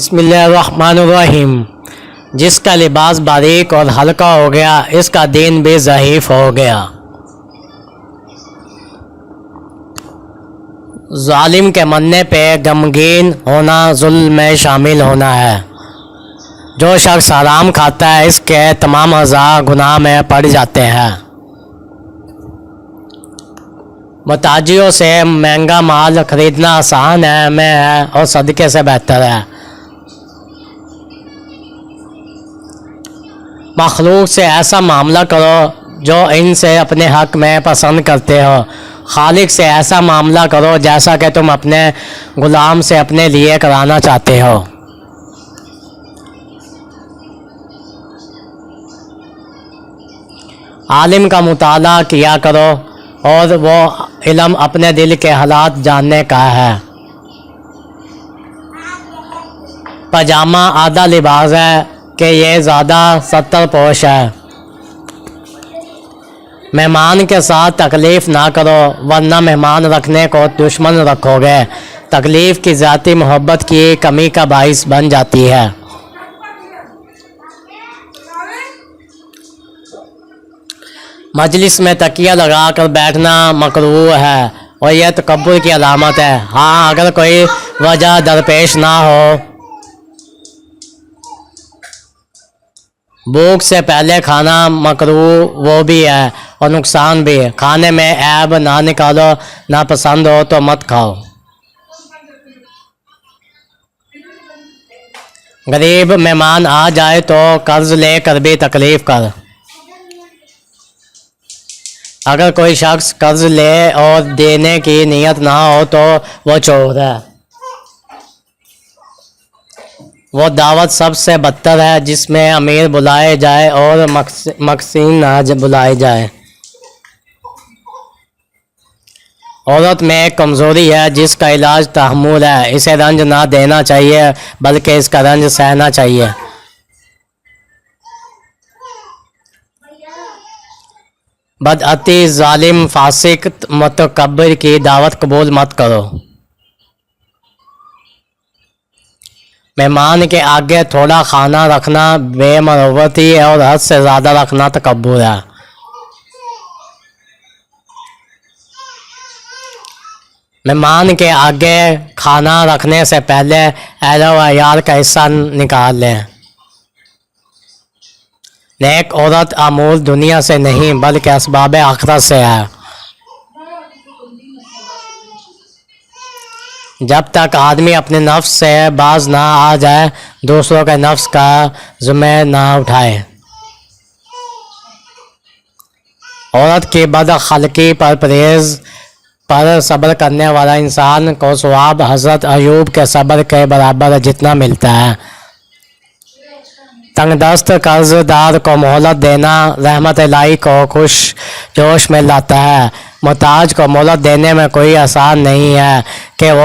बिस्मिल्लाहिर्रहमानिर्रहीम। जिसका लिबास बारीक और हल्का हो गया, इसका दीन भी ज़ईफ़ हो गया। ज़ालिम के मरने पे गमगीन होना जुल्म में शामिल होना है। जो शख्स हराम खाता है, इसके तमाम अज़ा गुनाह में पड़ जाते हैं। मुताजिरों से महंगा माल खरीदना आसान है और सदक़े से बेहतर है। मखलूक से ऐसा मामला करो जो इनसे अपने हक़ में पसंद करते हो। खालिक से ऐसा मामला करो जैसा कि तुम अपने ग़ुलाम से अपने लिए कराना चाहते हो। आलिम का मुताला किया करो और वो इल्म अपने दिल के हालात जानने का है। पजामा आधा लिबास है कि ये ज़्यादा सत्तर पोश है। मेहमान के साथ तकलीफ़ ना करो, वरना मेहमान रखने को दुश्मन रखोगे। तकलीफ़ की ज़ाती मोहब्बत की कमी का बाइस बन जाती है। मजलिस में तकिया लगा कर बैठना मकरूह है और यह तकब्बुर की अलामत है। हाँ, अगर कोई वजह दरपेश ना हो। भूख से पहले खाना मकरूह वो भी है और नुकसान भी है। खाने में ऐब ना निकालो, ना पसंद हो तो मत खाओ। गरीब मेहमान आ जाए तो कर्ज ले कर भी तकलीफ़ कर। अगर कोई शख्स कर्ज ले और देने की नीयत ना हो तो वो चोर है। वो दावत सबसे बदतर है जिसमें अमीर बुलाए जाए और मकसीन ना बुलाए जाए। औरत में एक कमज़ोरी है जिसका इलाज तहम्मुल है। इसे रंज ना देना चाहिए बल्कि इसका रंज सहना चाहिए। बदअती, जालिम, फासिक, मुतकब्बिर की दावत कबूल मत करो। मेहमान के आगे थोड़ा खाना रखना बेमरवती है और हद से ज़्यादा रखना तकब्बुर है। मेहमान के आगे खाना रखने से पहले अहल व अयाल का हिस्सा निकाल लें। नेक औरत अमूल दुनिया से नहीं बल्कि असबाब आखिरत से है। जब तक आदमी अपने नफ्स से बाज ना आ जाए, दूसरों के नफ्स का ज़िम्मा ना उठाए। औरत की बदखलकी पर परहेज़ पर सब्र करने वाला इंसान को सवाब हज़रत अयूब के सब्र के बराबर जितना मिलता है। तंगदस्त कर्जदार को मोहलत देना रहमत इलाही को खुश जोश में लाता है। मुहताज को मोहलत देने में कोई आसान नहीं है कि वो